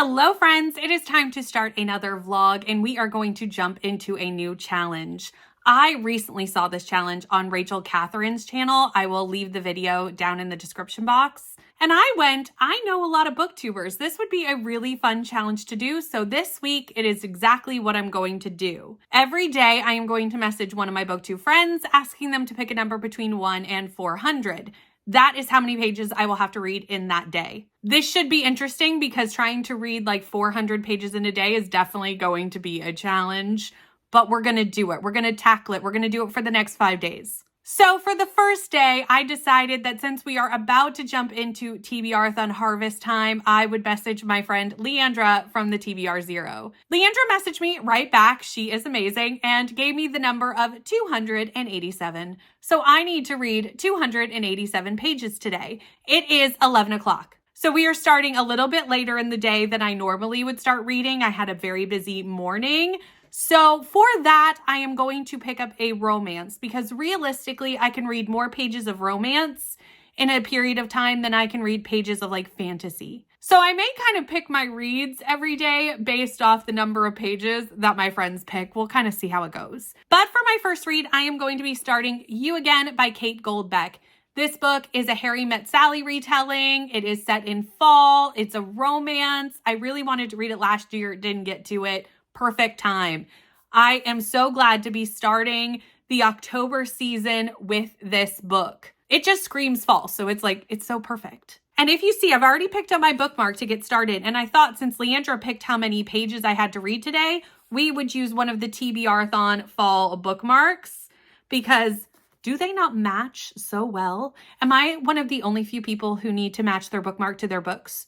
Hello friends, it is time to start another vlog and we are going to jump into a new challenge. I recently saw this challenge on Rachel Catherine's channel. I will leave the video down in the description box. And I know a lot of booktubers. This would be a really fun challenge to do. So this week, it is exactly what I'm going to do. Every day, I am going to message one of my booktube friends, asking them to pick a number between 1 and 400. That is how many pages I will have to read in that day. This should be interesting because trying to read like 400 pages in a day is definitely going to be a challenge, but we're going to do it. We're going to tackle it. We're going to do it for the next 5 days. So for the first day, I decided that since we are about to jump into TBR-thon harvest time, I would message my friend Leandra from the TBR Zero. Leandra messaged me right back. She is amazing and gave me the number of 287. So I need to read 287 pages today. It is 11 o'clock. So we are starting a little bit later in the day than I normally would start reading. I had a very busy morning. So for that, I am going to pick up a romance because realistically, I can read more pages of romance in a period of time than I can read pages of like fantasy. So I may kind of pick my reads every day based off the number of pages that my friends pick. We'll kind of see how it goes. But for my first read, I am going to be starting You Again by Kate Goldbeck. This book is a Harry Met Sally retelling. It is set in fall. It's a romance. I really wanted to read it last year. Didn't get to it. Perfect time. I am so glad to be starting the October season with this book. It just screams fall. So it's so perfect. And if you see, I've already picked up my bookmark to get started. And I thought since Leandra picked how many pages I had to read today, we would use one of the TBR-thon fall bookmarks because do they not match so well? Am I one of the only few people who need to match their bookmark to their books?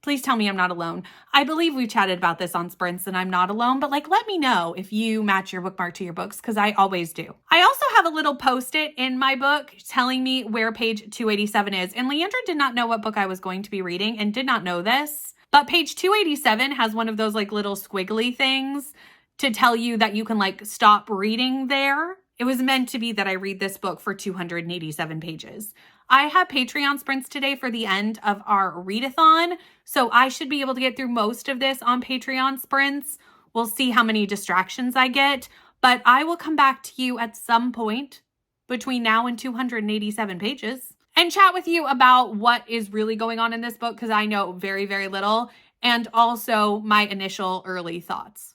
Please tell me I'm not alone. I believe we've chatted about this on Sprints and I'm not alone, but let me know if you match your bookmark to your books because I always do. I also have a little post-it in my book telling me where page 287 is. And Leandra did not know what book I was going to be reading and did not know this, but page 287 has one of those little squiggly things to tell you that you can stop reading there. It was meant to be that I read this book for 287 pages. I have Patreon sprints today for the end of our readathon, so I should be able to get through most of this on Patreon sprints. We'll see how many distractions I get, but I will come back to you at some point between now and 287 pages and chat with you about what is really going on in this book because I know very, very little, and also my initial early thoughts.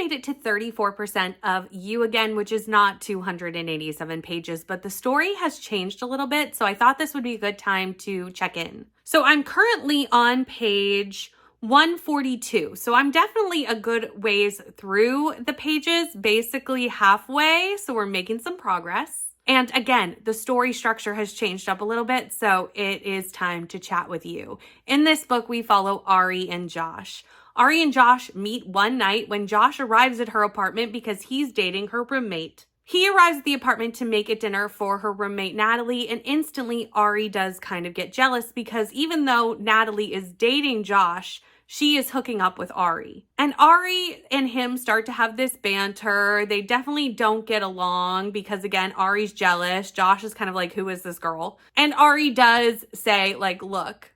It to 34% of You Again, which is not 287 pages, but the story has changed a little bit. So I thought this would be a good time to check in. So I'm currently on page 142. So I'm definitely a good ways through the pages, basically halfway. So we're making some progress. And again, the story structure has changed up a little bit. So it is time to chat with you. In this book, we follow Ari and Josh. Ari and Josh meet one night when Josh arrives at her apartment because he's dating her roommate. He arrives at the apartment to make a dinner for her roommate, Natalie, and instantly Ari does kind of get jealous because even though Natalie is dating Josh, she is hooking up with Ari. And Ari and him start to have this banter. They definitely don't get along because, again, Ari's jealous. Josh is kind of like, who is this girl? And Ari does say, look,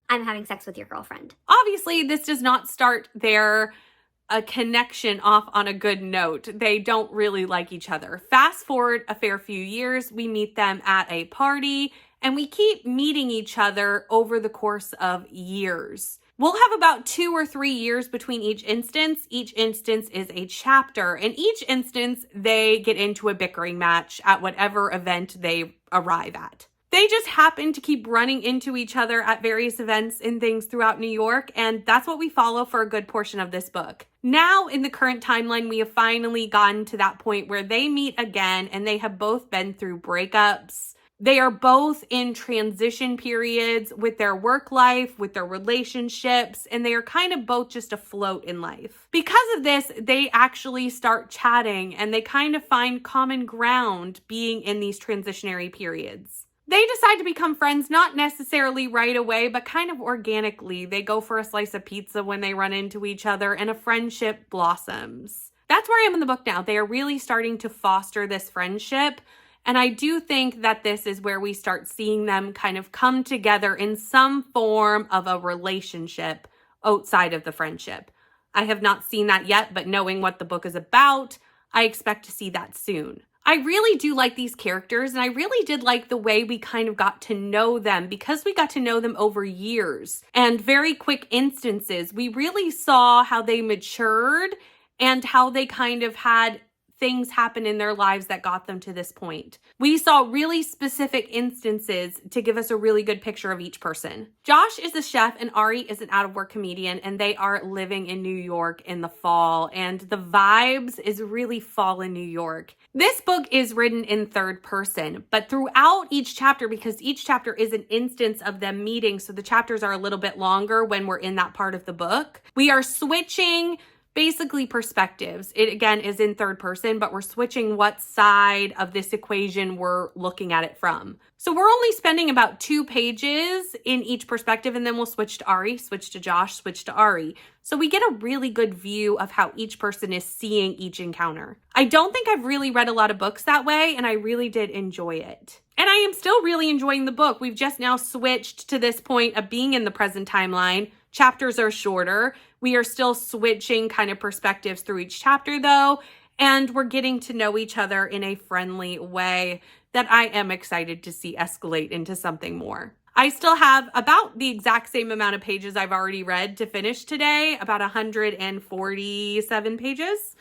I'm having sex with your girlfriend. Obviously, this does not start a connection off on a good note. They don't really like each other. Fast forward a fair few years, we meet them at a party, and we keep meeting each other over the course of years. We'll have about 2 or 3 years between each instance. Each instance is a chapter, and each instance, they get into a bickering match at whatever event they arrive at. They just happen to keep running into each other at various events and things throughout New York, and that's what we follow for a good portion of this book. Now, in the current timeline, we have finally gotten to that point where they meet again, and they have both been through breakups. They are both in transition periods with their work life, with their relationships, and they are kind of both just afloat in life. Because of this, they actually start chatting and they kind of find common ground being in these transitionary periods. They decide to become friends, not necessarily right away, but kind of organically. They go for a slice of pizza when they run into each other, and a friendship blossoms. That's where I am in the book now. They are really starting to foster this friendship. And I do think that this is where we start seeing them kind of come together in some form of a relationship outside of the friendship. I have not seen that yet, but knowing what the book is about, I expect to see that soon. I really do like these characters, and I really did like the way we kind of got to know them because we got to know them over years and very quick instances. We really saw how they matured and how they kind of had things happen in their lives that got them to this point. We saw really specific instances to give us a really good picture of each person. Josh is a chef and Ari is an out-of-work comedian, and they are living in New York in the fall, and the vibes is really fall in New York. This book is written in third person, but throughout each chapter, because each chapter is an instance of them meeting, so the chapters are a little bit longer when we're in that part of the book, we are switching basically perspectives. It again is in third person, but we're switching what side of this equation we're looking at it from. So we're only spending about 2 pages in each perspective, and then we'll switch to Ari, switch to Josh, switch to Ari. So we get a really good view of how each person is seeing each encounter. I don't think I've really read a lot of books that way, and I really did enjoy it. And I am still really enjoying the book. We've just now switched to this point of being in the present timeline. Chapters are shorter. We are still switching kind of perspectives through each chapter though, and we're getting to know each other in a friendly way that I am excited to see escalate into something more. I still have about the exact same amount of pages I've already read to finish today, about 147 pages.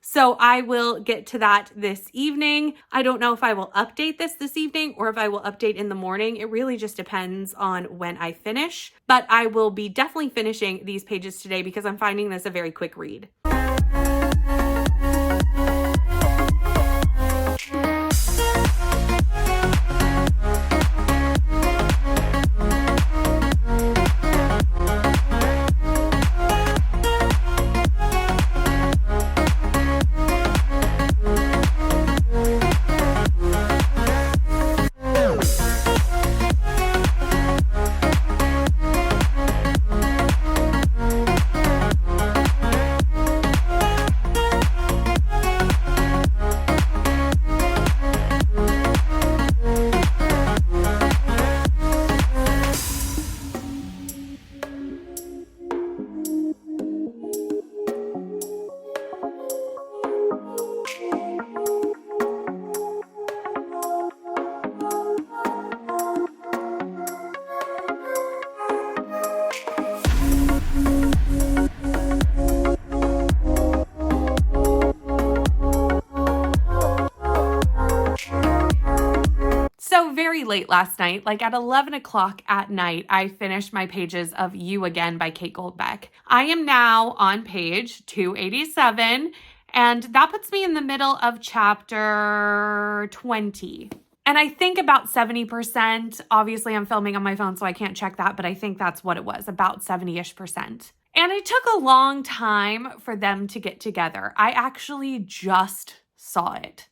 So I will get to that this evening. I don't know if I will update this evening or if I will update in the morning. It really just depends on when I finish, but I will be definitely finishing these pages today because I'm finding this a very quick read. Very late last night, like at 11 o'clock at night, I finished my pages of You Again by Kate Goldbeck. I am now on page 287, and that puts me in the middle of chapter 20. And I think about 70%, obviously I'm filming on my phone, so I can't check that, but I think that's what it was, about 70-ish%. And it took a long time for them to get together. I actually just saw it.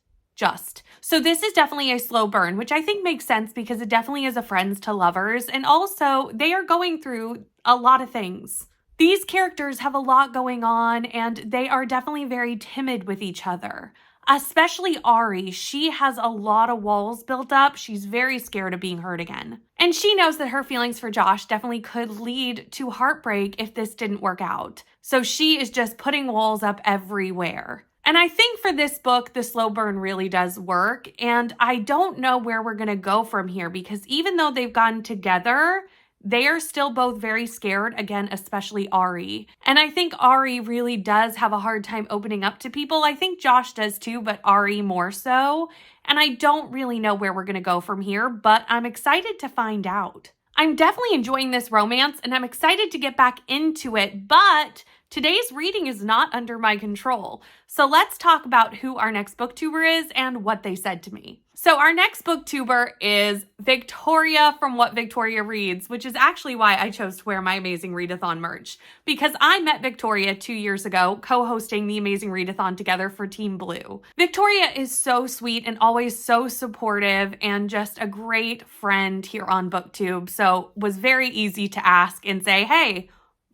So this is definitely a slow burn, which I think makes sense because it definitely is a friends to lovers. And also they are going through a lot of things. These characters have a lot going on and they are definitely very timid with each other. Especially Ari, she has a lot of walls built up. She's very scared of being hurt again. And she knows that her feelings for Josh definitely could lead to heartbreak if this didn't work out. So she is just putting walls up everywhere. And I think for this book, the slow burn really does work. And I don't know where we're going to go from here because even though they've gotten together, they are still both very scared, again, especially Ari. And I think Ari really does have a hard time opening up to people. I think Josh does too, but Ari more so. And I don't really know where we're going to go from here, but I'm excited to find out. I'm definitely enjoying this romance and I'm excited to get back into it, but Today's reading is not under my control, so let's talk about who our next booktuber is and what they said to me. So our next booktuber is Victoria from What Victoria Reads, which is actually why I chose to wear my Amazing Readathon merch, because I met Victoria 2 years ago co-hosting the Amazing Readathon together for Team Blue. Victoria is so sweet and always so supportive and just a great friend here on BookTube, so was very easy to ask and say, hey,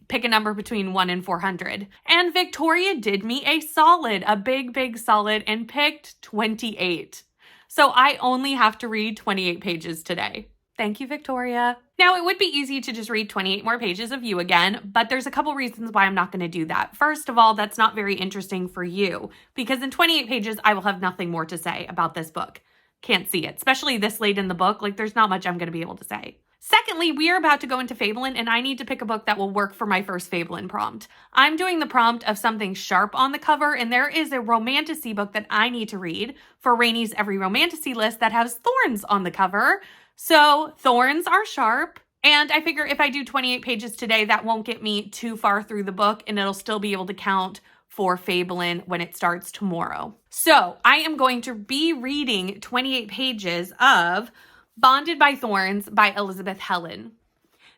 pick a number between 1 and 400. And Victoria did me a solid, a big solid, and picked 28. So I only have to read 28 pages today. Thank you, Victoria. Now, it would be easy to just read 28 more pages of you again, but there's a couple reasons why I'm not going to do that. First of all, that's not very interesting for you, because in 28 pages, I will have nothing more to say about this book. Can't see it, especially this late in the book. Like, there's not much I'm going to be able to say. Secondly, we are about to go into Fabelin, and I need to pick a book that will work for my first Fabelin prompt. I'm doing the prompt of something sharp on the cover, and there is a romantasy book that I need to read for Rainey's Every Romantasy list that has Thorns on the cover. So Thorns are sharp, and I figure if I do 28 pages today, that won't get me too far through the book, and it'll still be able to count for Fabelin when it starts tomorrow. So I am going to be reading 28 pages of Bonded by Thorns by Elizabeth Helen.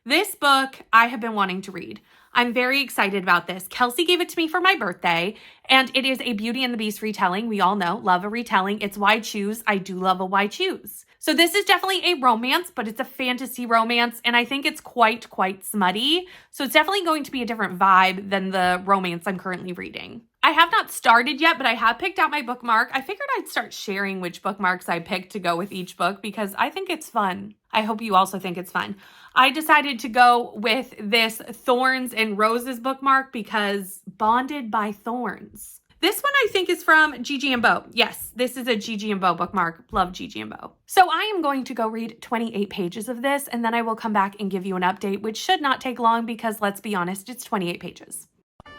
This book I have been wanting to read. I'm very excited about this. Kelsey gave it to me for my birthday, and it is a Beauty and the Beast retelling. We all know, love a retelling. It's why choose. I do love a why choose. So this is definitely a romance, but it's a fantasy romance, and I think it's quite smutty. So it's definitely going to be a different vibe than the romance I'm currently reading. I have not started yet, but I have picked out my bookmark. I figured I'd start sharing which bookmarks I picked to go with each book because I think it's fun. I hope you also think it's fun. I decided to go with this Thorns and Roses bookmark because Bonded by Thorns. This one I think is from Gigi and Bo. Yes, this is a Gigi and Bo bookmark. Love Gigi and Bo. So I am going to go read 28 pages of this, and then I will come back and give you an update, which should not take long because, let's be honest, it's 28 pages.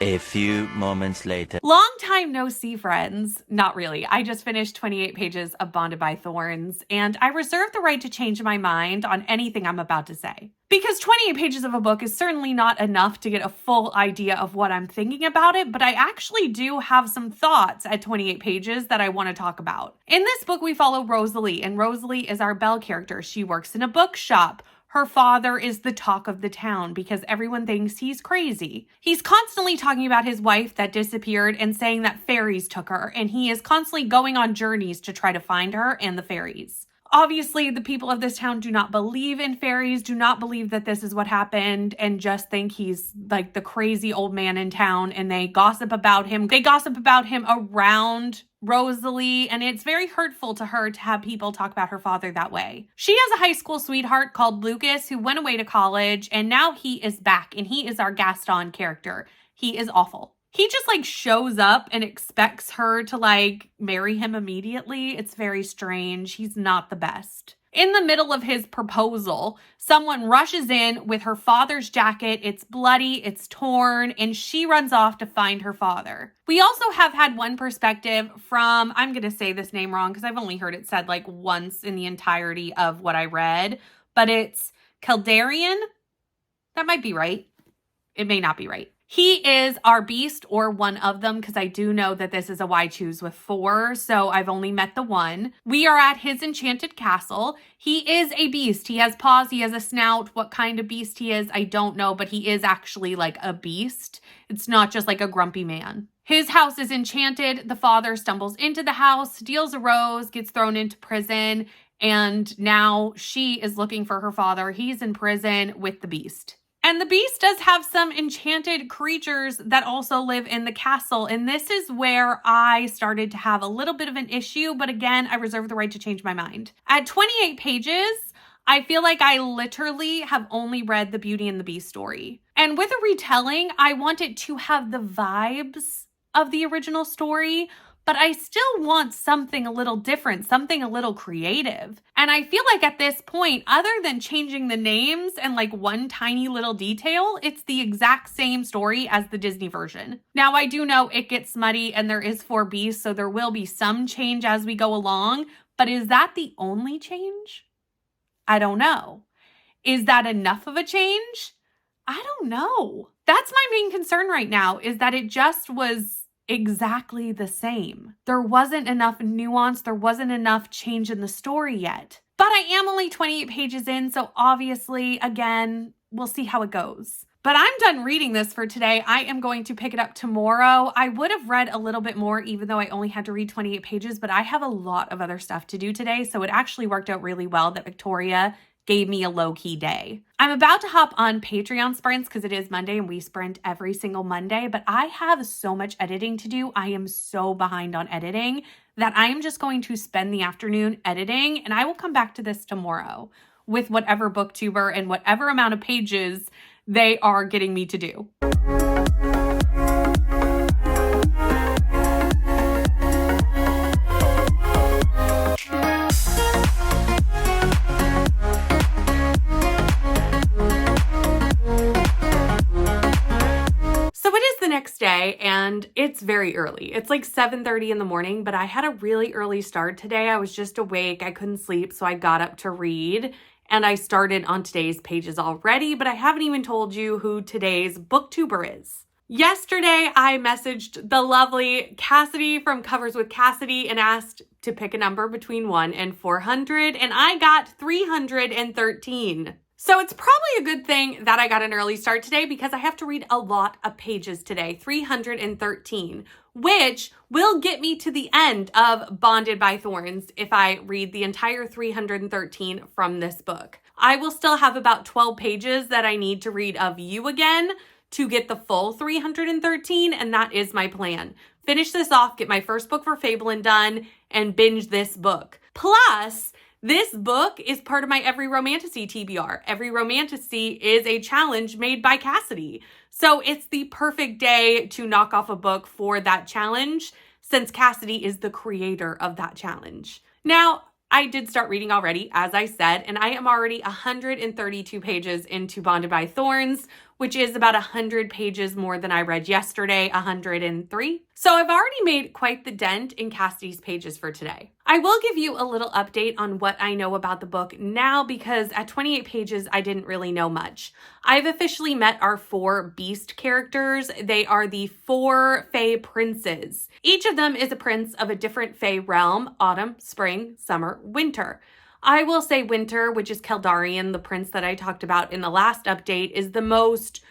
A few moments later. Long time no see, friends. Not really. I just finished 28 pages of Bonded by Thorns, and I reserve the right to change my mind on anything I'm about to say. Because 28 pages of a book is certainly not enough to get a full idea of what I'm thinking about it, but I actually do have some thoughts at 28 pages that I want to talk about. In this book, we follow Rosalie, and Rosalie is our Belle character. She works in a bookshop. Her father is the talk of the town because everyone thinks he's crazy. He's constantly talking about his wife that disappeared and saying that fairies took her, and he is constantly going on journeys to try to find her and the fairies. Obviously, the people of this town do not believe in fairies, do not believe that this is what happened, and just think he's like the crazy old man in town, and they gossip about him. They gossip about him around Rosalie, and it's very hurtful to her to have people talk about her father that way. She has a high school sweetheart called Lucas who went away to college, and now he is back, and he is our Gaston character. He is awful. He just like shows up and expects her to like marry him immediately. It's very strange. He's not the best. In the middle of his proposal, someone rushes in with her father's jacket. It's bloody, it's torn, and she runs off to find her father. We also have had one perspective from, I'm going to say this name wrong because I've only heard it said like once in the entirety of what I read, but it's Keldarian. That might be right. It may not be right. He is our beast, or one of them, because I do know that this is a why choose with 4, so I've only met the one. We are at his enchanted castle. He is a beast. He has paws, he has a snout. What kind of beast he is, I don't know, but he is actually like a beast. It's not just like a grumpy man. His house is enchanted. The father stumbles into the house, steals a rose, gets thrown into prison, and now she is looking for her father. He's in prison with the beast. And the beast does have some enchanted creatures that also live in the castle. And this is where I started to have a little bit of an issue. But again, I reserve the right to change my mind. At 28 pages, I feel like I literally have only read the Beauty and the Beast story. And with a retelling, I want it to have the vibes of the original story, but I still want something a little different, something a little creative. And I feel like at this point, other than changing the names and like one tiny little detail, it's the exact same story as the Disney version. Now, I do know it gets smutty and there is 4 beasts, so there will be some change as we go along, but is that the only change? I don't know. Is that enough of a change? I don't know. That's my main concern right now, is that it just was exactly the same. There wasn't enough nuance. There wasn't enough change in the story yet. But I am only 28 pages in, so obviously, again, we'll see how it goes. But I'm done reading this for today. I am going to pick it up tomorrow. I would have read a little bit more, even though I only had to read 28 pages, but I have a lot of other stuff to do today, so it actually worked out really well that Victoria gave me a low-key day. I'm about to hop on Patreon sprints because it is Monday and we sprint every single Monday, but I have so much editing to do. I am so behind on editing that I am just going to spend the afternoon editing, and I will come back to this tomorrow with whatever booktuber and whatever amount of pages they are getting me to do. Next day, and it's very early. It's like 7:30 in the morning, but I had a really early start today. I was just awake. I couldn't sleep, so I got up to read, and I started on today's pages already, but I haven't even told you who today's booktuber is. Yesterday, I messaged the lovely Cassidy from Covers with Cassidy and asked to pick a number between 1 and 400, and I got 313. So it's probably a good thing that I got an early start today because I have to read a lot of pages today, 313, which will get me to the end of Bonded by Thorns if I read the entire 313 from this book. I will still have about 12 pages that I need to read of You Again to get the full 313, and that is my plan. Finish this off, get my first book for Fabelin done, and binge this book. Plus, this book is part of my Every Romantasy TBR. Every Romantasy is a challenge made by Cassidy. So it's the perfect day to knock off a book for that challenge since Cassidy is the creator of that challenge. Now, I did start reading already, as I said, and I am already 132 pages into Bonded by Thorns, which is about 100 pages more than I read yesterday, 103. So I've already made quite the dent in Cassidy's pages for today. I will give you a little update on what I know about the book now because at 28 pages, I didn't really know much. I've officially met our 4 beast characters. They are the 4 Fae princes. Each of them is a prince of a different Fae realm: autumn, spring, summer, winter. I will say winter, which is Keldarian, the prince that I talked about in the last update, is the most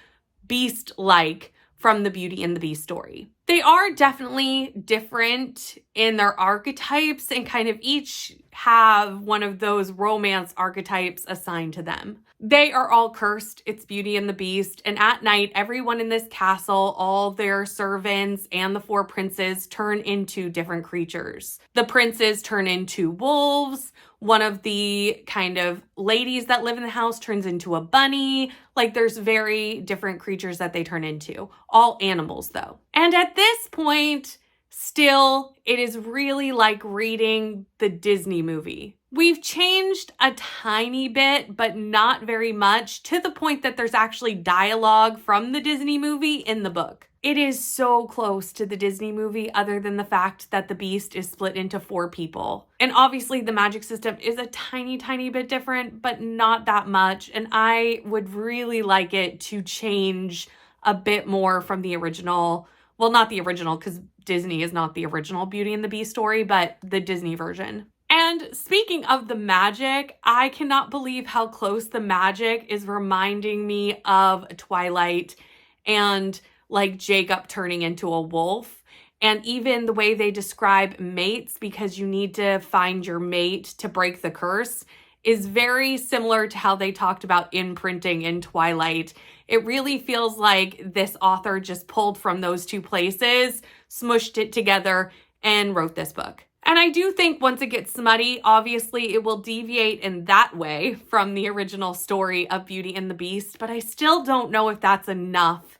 beast-like from the Beauty and the Beast story. They are definitely different in their archetypes and kind of each have one of those romance archetypes assigned to them. They are all cursed. It's Beauty and the Beast. And at night, everyone in this castle, all their servants and the 4 princes turn into different creatures. The princes turn into wolves. One of the kind of ladies that live in the house turns into a bunny. Like there's very different creatures that they turn into. All animals though. And at this point, still, it is really like reading the Disney movie. We've changed a tiny bit, but not very much, to the point that there's actually dialogue from the Disney movie in the book. It is so close to the Disney movie other than the fact that the Beast is split into 4 people. And obviously the magic system is a tiny, tiny bit different, but not that much. And I would really like it to change a bit more from the original. Well, not the original because Disney is not the original Beauty and the Beast story, but the Disney version. And speaking of the magic, I cannot believe how close the magic is reminding me of Twilight and like Jacob turning into a wolf. And even the way they describe mates, because you need to find your mate to break the curse, is very similar to how they talked about imprinting in Twilight. It really feels like this author just pulled from those 2 places, smushed it together, and wrote this book. And I do think once it gets smutty, obviously it will deviate in that way from the original story of Beauty and the Beast, but I still don't know if that's enough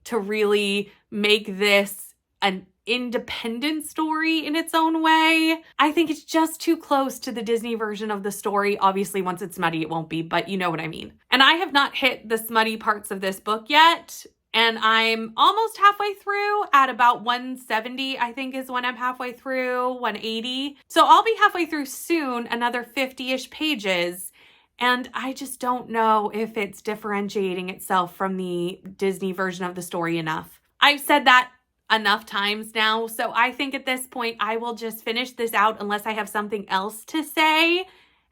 to really make this an independent story in its own way. I think it's just too close to the Disney version of the story. Obviously, once it's smutty, it won't be, but you know what I mean. And I have not hit the smutty parts of this book yet. And I'm almost halfway through at about 170, I think is when I'm halfway through, 180. So I'll be halfway through soon, another 50-ish pages. And I just don't know if it's differentiating itself from the Disney version of the story enough. I've said that enough times now, so I think at this point I will just finish this out unless I have something else to say,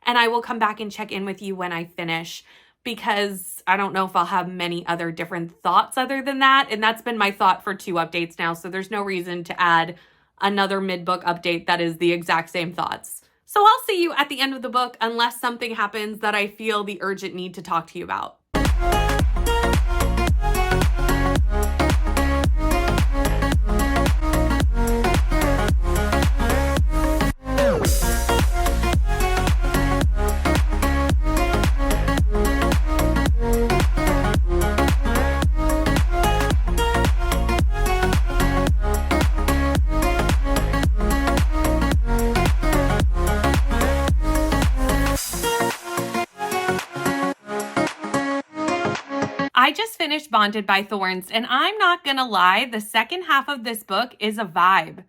and I will come back and check in with you when I finish, because I don't know if I'll have many other different thoughts other than that, and that's been my thought for 2 updates now, so there's no reason to add another mid-book update that is the exact same thoughts. So I'll see you at the end of the book unless something happens that I feel the urgent need to talk to you about. I just finished Bonded by Thorns, and I'm not gonna lie, the second half of this book is a vibe.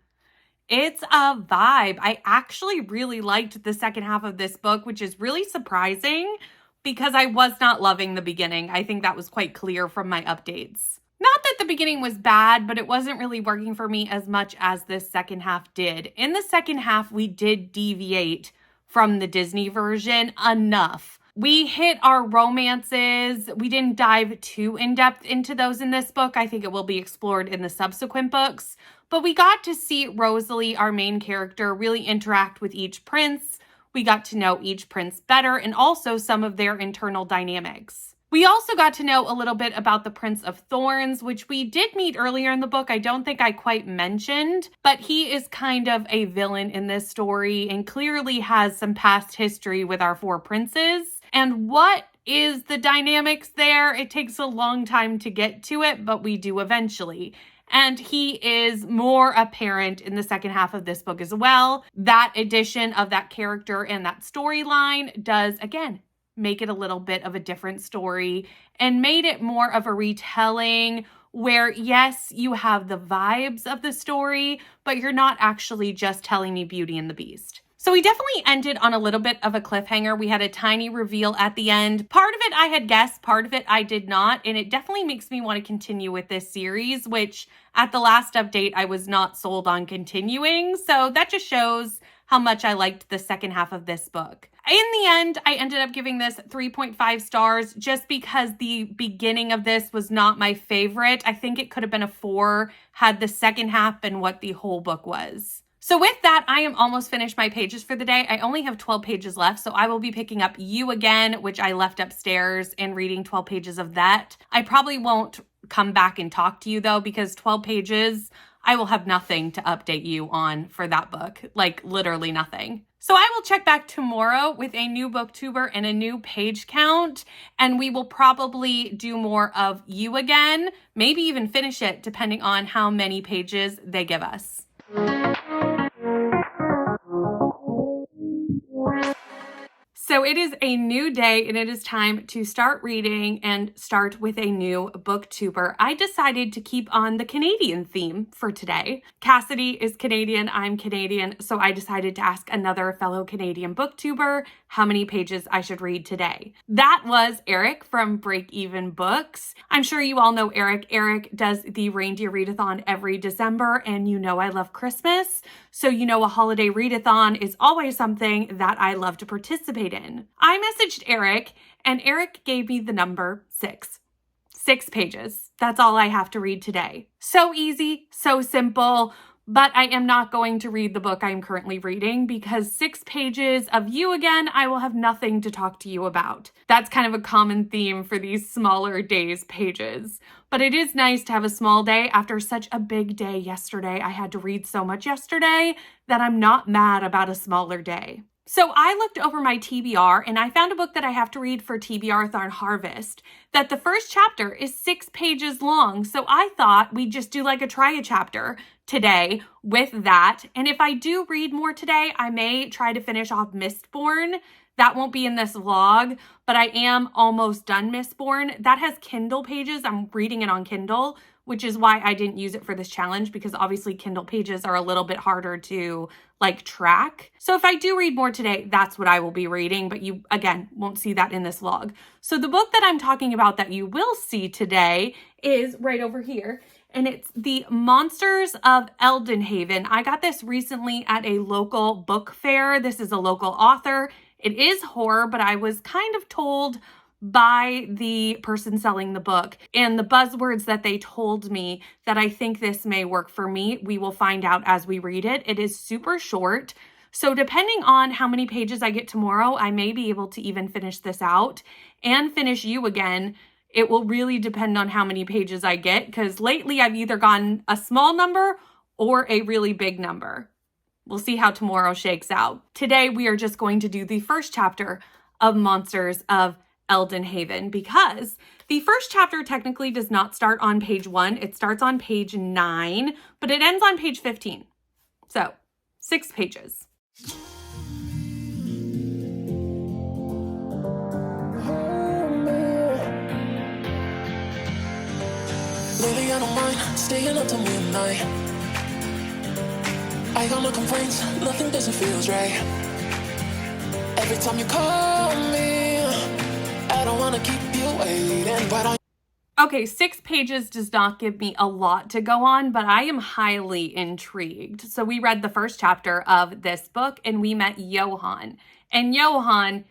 It's a vibe. I actually really liked the second half of this book, which is really surprising because I was not loving the beginning. I think that was quite clear from my updates. Not that the beginning was bad, but it wasn't really working for me as much as this second half did. In the second half, we did deviate from the Disney version enough. We hit our romances. We didn't dive too in-depth into those in this book. I think it will be explored in the subsequent books. But we got to see Rosalie, our main character, really interact with each prince. We got to know each prince better and also some of their internal dynamics. We also got to know a little bit about the Prince of Thorns, which we did meet earlier in the book. I don't think I quite mentioned, but he is kind of a villain in this story and clearly has some past history with our 4 princes. And what is the dynamics there? It takes a long time to get to it, but we do eventually. And he is more apparent in the second half of this book as well. That addition of that character and that storyline does, again, make it a little bit of a different story and made it more of a retelling where, yes, you have the vibes of the story, but you're not actually just telling me Beauty and the Beast. So we definitely ended on a little bit of a cliffhanger. We had a tiny reveal at the end. Part of it I had guessed, part of it I did not, and it definitely makes me want to continue with this series, which at the last update I was not sold on continuing. So that just shows how much I liked the second half of this book. In the end, I ended up giving this 3.5 stars just because the beginning of this was not my favorite. I think it could have been a 4 had the second half been what the whole book was. So with that, I am almost finished my pages for the day. I only have 12 pages left, so I will be picking up You Again, which I left upstairs, and reading 12 pages of that. I probably won't come back and talk to you though, because 12 pages, I will have nothing to update you on for that book, like literally nothing. So I will check back tomorrow with a new booktuber and a new page count, and we will probably do more of You Again, maybe even finish it depending on how many pages they give us. So it is a new day and it is time to start reading and start with a new booktuber. I decided to keep on the Canadian theme for today. Cassidy is Canadian, I'm Canadian, so I decided to ask another fellow Canadian booktuber how many pages I should read today. That was Eric from Break Even Books. I'm sure you all know Eric. Eric does the Reindeer Readathon every December, and you know I love Christmas, so you know a holiday readathon is always something that I love to participate in. I messaged Eric, and Eric gave me the number 6. 6 pages. That's all I have to read today. So easy, so simple, but I am not going to read the book I'm currently reading because 6 pages of You Again, I will have nothing to talk to you about. That's kind of a common theme for these smaller days pages. But it is nice to have a small day after such a big day yesterday. I had to read so much yesterday that I'm not mad about a smaller day. So I looked over my TBR and I found a book that I have to read for TBR-thon Harvest that the first chapter is 6 pages long. So I thought we'd just do like a try a chapter today with that. And if I do read more today, I may try to finish off Mistborn. That won't be in this vlog, but I am almost done Mistborn. That has Kindle pages. I'm reading it on Kindle, which is why I didn't use it for this challenge, because obviously Kindle pages are a little bit harder to like track. So if I do read more today, that's what I will be reading, but you, again, won't see that in this vlog. So the book that I'm talking about that you will see today is right over here, and it's The Monsters of Elden Haven. I got this recently at a local book fair. This is a local author. It is horror, but I was kind of told by the person selling the book and the buzzwords that they told me that I think this may work for me. We will find out as we read it. It is super short. So depending on how many pages I get tomorrow, I may be able to even finish this out and finish You Again. It will really depend on how many pages I get, because lately I've either gotten a small number or a really big number. We'll see how tomorrow shakes out. Today, we are just going to do the first chapter of Monsters of Elden Haven, because the first chapter technically does not start on page 1. It starts on page 9, but it ends on page 15. So 6 pages. Lately I don't mind staying up till midnight. I got no complaints, nothing doesn't feel right. Every time you call me, I don't wanna keep you waiting, but I... Okay, 6 pages does not give me a lot to go on, but I am highly intrigued. So we read the first chapter of this book and we met Johan, and Johan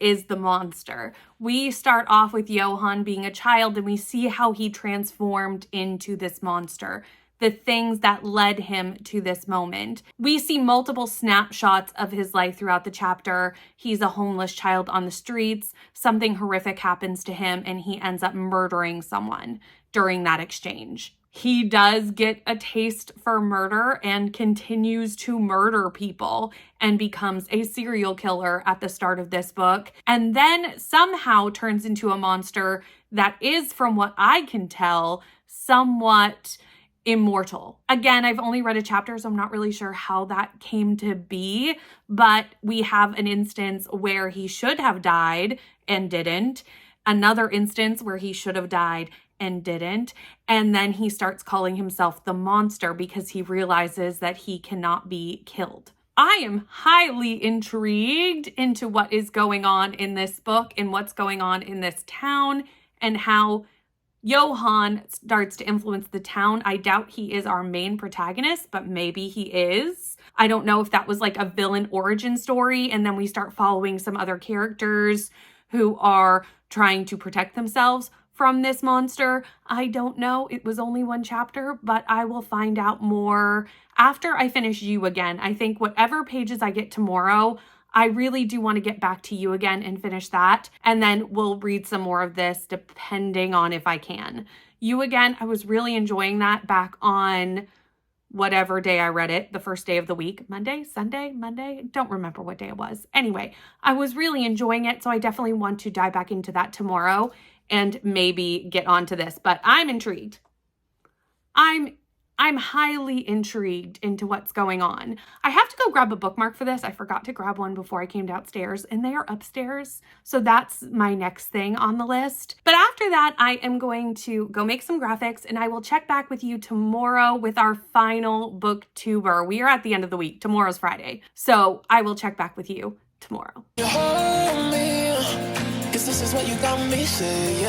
is the monster. We start off with Johan being a child and we see how he transformed into this monster, the things that led him to this moment. We see multiple snapshots of his life throughout the chapter. He's a homeless child on the streets. Something horrific happens to him and he ends up murdering someone during that exchange. He does get a taste for murder and continues to murder people and becomes a serial killer at the start of this book, and then somehow turns into a monster that is, from what I can tell, somewhat immortal. Again, I've only read a chapter, so I'm not really sure how that came to be, but we have an instance where he should have died and didn't, another instance where he should have died and didn't, and then he starts calling himself the monster because he realizes that he cannot be killed. I am highly intrigued into what is going on in this book and what's going on in this town and how Johan starts to influence the town. I doubt he is our main protagonist, but maybe he is. I don't know if that was like a villain origin story, and then we start following some other characters who are trying to protect themselves from this monster. I don't know. It was only 1 chapter, but I will find out more after I finish You Again. I think whatever pages I get tomorrow, I really do want to get back to You Again and finish that. And then we'll read some more of this depending on if I can. You Again, I was really enjoying that back on whatever day I read it, the first day of the week, Monday, Sunday, Monday, don't remember what day it was. Anyway, I was really enjoying it, so I definitely want to dive back into that tomorrow and maybe get onto this, but I'm intrigued. I'm highly intrigued into what's going on. I have to go grab a bookmark for this. I forgot to grab one before I came downstairs, and they are upstairs. So that's my next thing on the list. But after that, I am going to go make some graphics, and I will check back with you tomorrow with our final booktuber. We are at the end of the week. Tomorrow's Friday. So I will check back with you tomorrow. You hold me, 'cause this is what you got me saying.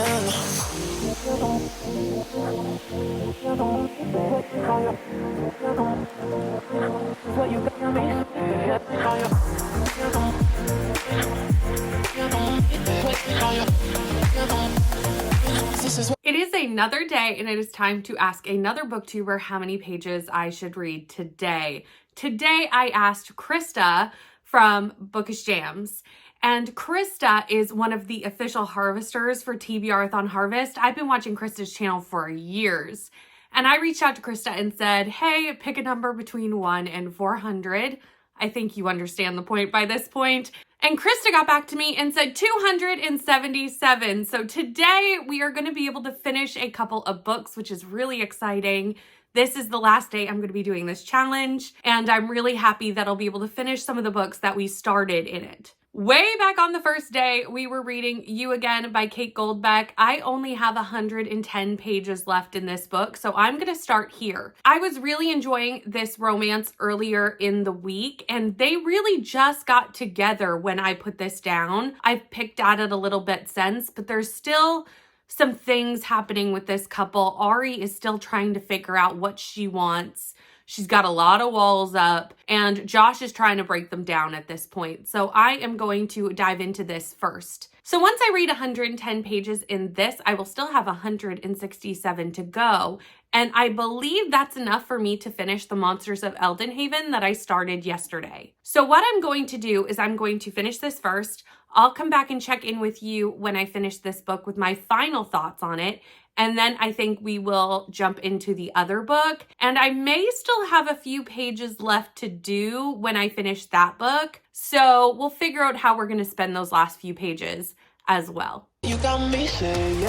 It is another day and it is time to ask another booktuber how many pages I should read today. Today I asked Krista from Bookish Jams. And Krista is one of the official harvesters for TBR-a-thon Harvest. I've been watching Krista's channel for years. And I reached out to Krista and said, hey, pick a number between 1 and 400. I think you understand the point by this point. And Krista got back to me and said 277. So today we are going to be able to finish a couple of books, which is really exciting. This is the last day I'm going to be doing this challenge. And I'm really happy that I'll be able to finish some of the books that we started in it. Way back on the first day, we were reading You Again by Kate Goldbeck. I only have 110 pages left in this book, so I'm going to start here. I was really enjoying this romance earlier in the week, and they really just got together when I put this down. I've picked at it a little bit since, but there's still some things happening with this couple. Ari is still trying to figure out what she wants. She's got a lot of walls up, and Josh is trying to break them down at this point. So I am going to dive into this first. So once I read 110 pages in this, I will still have 167 to go. And I believe that's enough for me to finish the Monsters of Elden Haven that I started yesterday. So what I'm going to do is I'm going to finish this first. I'll come back and check in with you when I finish this book with my final thoughts on it. And then I think we will jump into the other book. And I may still have a few pages left to do when I finish that book. So we'll figure out how we're going to spend those last few pages as well. You got me saying,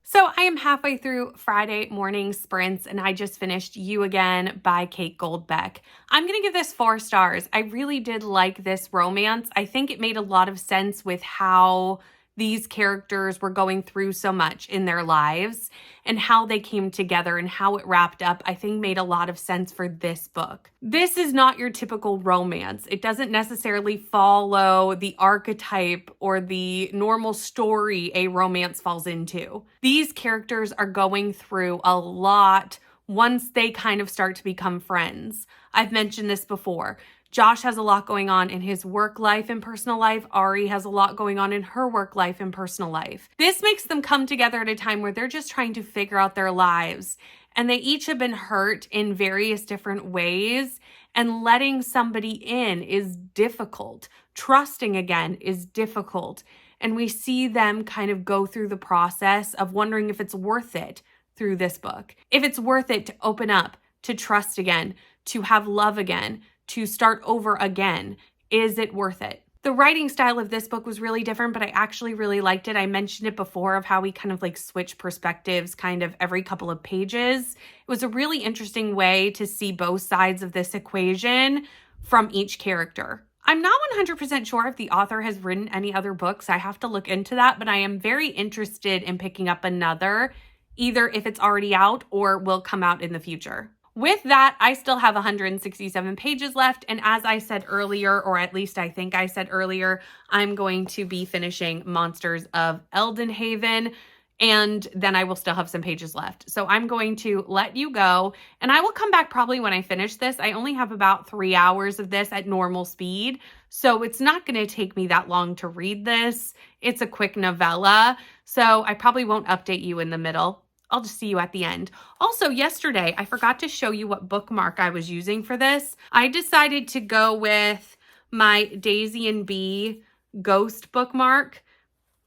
So I am halfway through Friday morning sprints, and I just finished You Again by Kate Goldbeck. I'm going to give this 4 stars. I really did like this romance. I think it made a lot of sense with how these characters were going through so much in their lives and how they came together and how it wrapped up, I think made a lot of sense for this book. This is not your typical romance. It doesn't necessarily follow the archetype or the normal story a romance falls into. These characters are going through a lot once they kind of start to become friends. I've mentioned this before. Josh has a lot going on in his work life and personal life. Ari has a lot going on in her work life and personal life. This makes them come together at a time where they're just trying to figure out their lives. And they each have been hurt in various different ways. And letting somebody in is difficult. Trusting again is difficult. And we see them kind of go through the process of wondering if it's worth it through this book. If it's worth it to open up, to trust again, to have love again, to start over again. Is it worth it? The writing style of this book was really different, but I actually really liked it. I mentioned it before of how we kind of like switch perspectives kind of every couple of pages. It was a really interesting way to see both sides of this equation from each character. I'm not 100% sure if the author has written any other books. I have to look into that, but I am very interested in picking up another, either if it's already out or will come out in the future. With that, I still have 167 pages left, and as I said earlier, or at least I think I said earlier, I'm going to be finishing Monsters of Elden Haven, and then I will still have some pages left. So I'm going to let you go, and I will come back probably when I finish this. I only have about 3 hours of this at normal speed, so it's not going to take me that long to read this. It's a quick novella, so I probably won't update you in the middle. I'll just see you at the end. Also, yesterday, I forgot to show you what bookmark I was using for this. I decided to go with my Daisy and Bee Ghost bookmark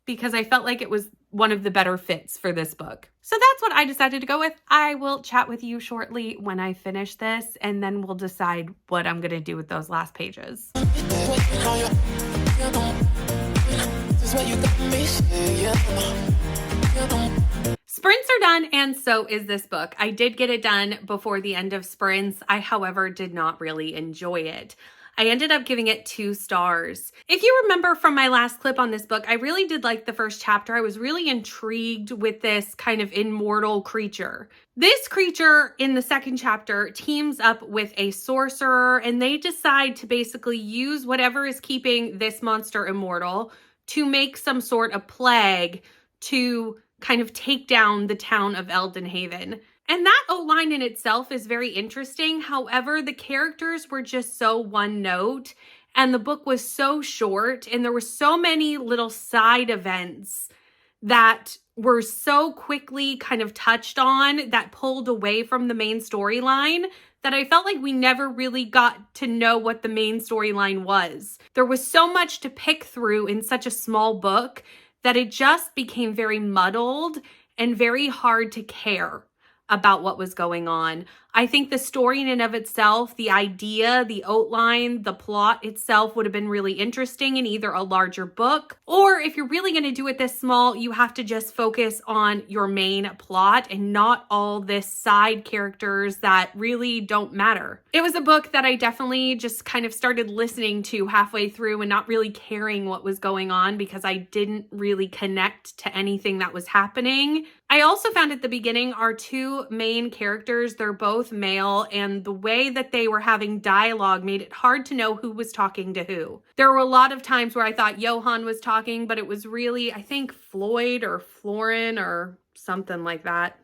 because I felt like it was one of the better fits for this book. So that's what I decided to go with. I will chat with you shortly when I finish this, and then we'll decide what I'm going to do with those last pages. Sprints are done, and so is this book. I did get it done before the end of sprints. I, however, did not really enjoy it. I ended up giving it 2 stars. If you remember from my last clip on this book, I really did like the first chapter. I was really intrigued with this kind of immortal creature. This creature in the second chapter teams up with a sorcerer, and they decide to basically use whatever is keeping this monster immortal to make some sort of plague to kind of take down the town of Elden Haven. And that outline in itself is very interesting. However, the characters were just so one note, and the book was so short, and there were so many little side events that were so quickly kind of touched on that pulled away from the main storyline that I felt like we never really got to know what the main storyline was. There was so much to pick through in such a small book that it just became very muddled and very hard to care about what was going on. I think the story in and of itself, the idea, the outline, the plot itself would have been really interesting in either a larger book, or if you're really going to do it this small, you have to just focus on your main plot and not all this side characters that really don't matter. It was a book that I definitely just kind of started listening to halfway through and not really caring what was going on because I didn't really connect to anything that was happening. I also found at the beginning our two main characters, they're both male, and the way that they were having dialogue made it hard to know who was talking to who. There were a lot of times where I thought Johann was talking, but it was really, I think, Floyd or Florin or something like that.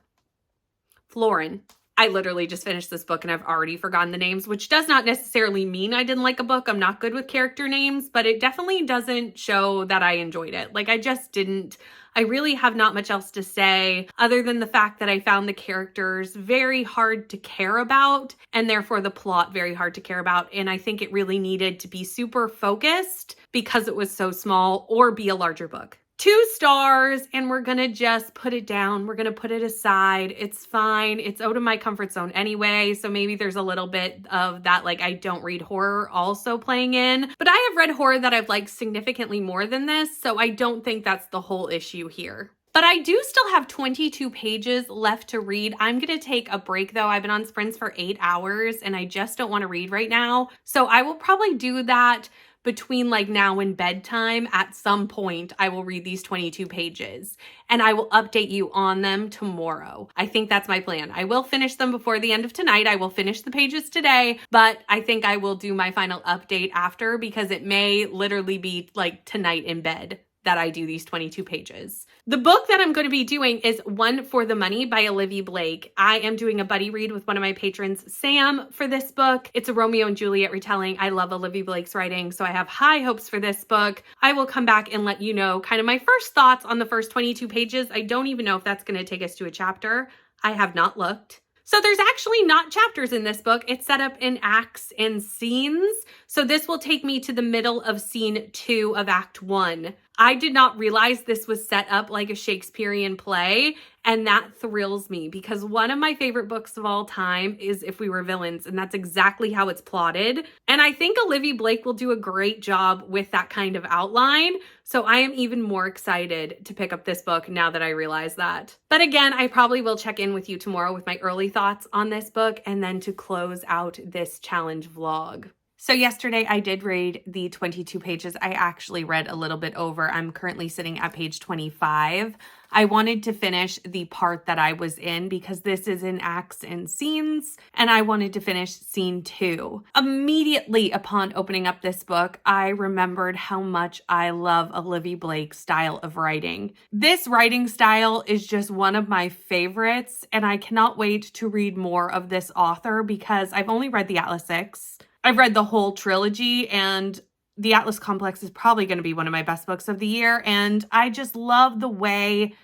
Florin. I literally just finished this book and I've already forgotten the names, which does not necessarily mean I didn't like a book. I'm not good with character names, but it definitely doesn't show that I enjoyed it. Like, I just didn't. I really have not much else to say other than the fact that I found the characters very hard to care about and therefore the plot very hard to care about. And I think it really needed to be super focused because it was so small or be a larger book. 2 stars, and we're gonna just put it down. We're gonna put it aside. It's fine. It's out of my comfort zone anyway, so maybe there's a little bit of that, like, I don't read horror also playing in. But I have read horror that I've liked significantly more than this, so I don't think that's the whole issue here. But I do still have 22 pages left to read. I'm going to take a break though. I've been on sprints for 8 hours and I just don't want to read right now. So I will probably do that between like now and bedtime. At some point, I will read these 22 pages and I will update you on them tomorrow. I think that's my plan. I will finish them before the end of tonight. I will finish the pages today, but I think I will do my final update after because it may literally be like tonight in bed that I do these 22 pages. The book that I'm going to be doing is One for the Money by Olivia Blake. I am doing a buddy read with one of my patrons, Sam, for this book. It's a Romeo and Juliet retelling. I love Olivia Blake's writing, so I have high hopes for this book. I will come back and let you know kind of my first thoughts on the first 22 pages. I don't even know if that's going to take us to a chapter. I have not looked. So there's actually not chapters in this book. It's set up in acts and scenes. So this will take me to the middle of scene 2 of Act 1. I did not realize this was set up like a Shakespearean play, and that thrills me because one of my favorite books of all time is If We Were Villains, and that's exactly how it's plotted. And I think Olivia Blake will do a great job with that kind of outline, so I am even more excited to pick up this book now that I realize that. But again, I probably will check in with you tomorrow with my early thoughts on this book and then to close out this challenge vlog. So yesterday I did read the 22 pages. I actually read a little bit over. I'm currently sitting at page 25. I wanted to finish the part that I was in because this is in acts and scenes, and I wanted to finish scene 2. Immediately upon opening up this book, I remembered how much I love Olivia Blake's style of writing. This writing style is just one of my favorites, and I cannot wait to read more of this author because I've only read the Atlas Six. I've read the whole trilogy, and The Atlas Complex is probably going to be one of my best books of the year, and I just love the way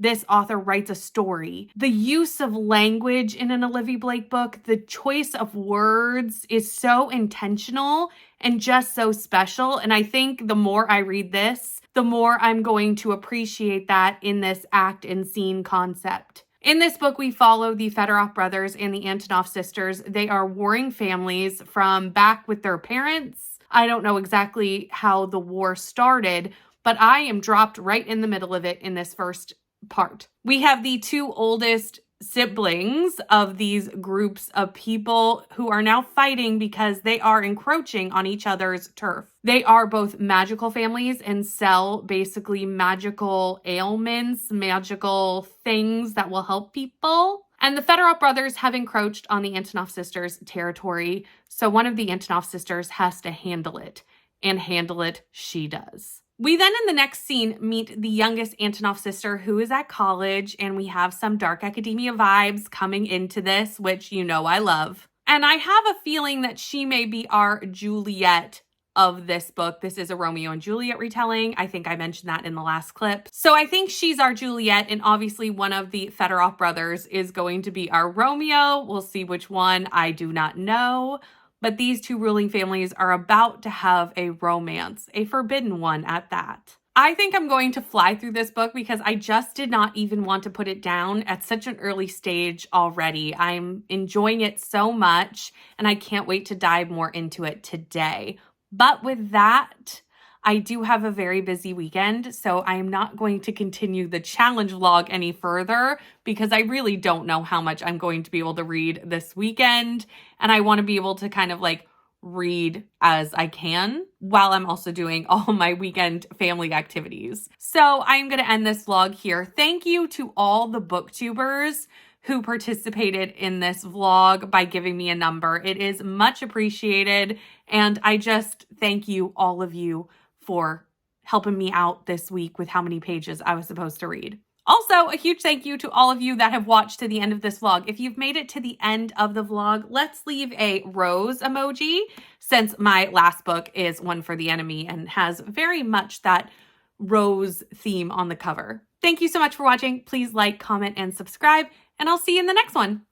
this author writes a story. The use of language in an Olivia Blake book, the choice of words is so intentional and just so special, and I think the more I read this, the more I'm going to appreciate that in this act and scene concept. In this book, we follow the Fedorov brothers and the Antonov sisters. They are warring families from back with their parents. I don't know exactly how the war started, but I am dropped right in the middle of it in this first part. We have the 2 oldest siblings of these groups of people who are now fighting because they are encroaching on each other's turf. They are both magical families and sell basically magical ailments, magical things that will help people. And the Fedorov brothers have encroached on the Antonov sisters' territory, so one of the Antonov sisters has to handle it, and handle it she does. We then, in the next scene, meet the youngest Antonov sister who is at college, and we have some dark academia vibes coming into this, which you know I love. And I have a feeling that she may be our Juliet of this book. This is a Romeo and Juliet retelling. I think I mentioned that in the last clip. So I think she's our Juliet, and obviously one of the Fedorov brothers is going to be our Romeo. We'll see which one. I do not know. But these 2 ruling families are about to have a romance, a forbidden one at that. I think I'm going to fly through this book because I just did not even want to put it down at such an early stage already. I'm enjoying it so much, and I can't wait to dive more into it today. But with that, I do have a very busy weekend, so I am not going to continue the challenge vlog any further because I really don't know how much I'm going to be able to read this weekend, and I want to be able to kind of like read as I can while I'm also doing all my weekend family activities. So I'm going to end this vlog here. Thank you to all the booktubers who participated in this vlog by giving me a number. It is much appreciated, and I just thank you, all of you, for helping me out this week with how many pages I was supposed to read. Also, a huge thank you to all of you that have watched to the end of this vlog. If you've made it to the end of the vlog, let's leave a rose emoji, since my last book is One for the Enemy and has very much that rose theme on the cover. Thank you so much for watching. Please like, comment, and subscribe, and I'll see you in the next one.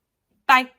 Bye.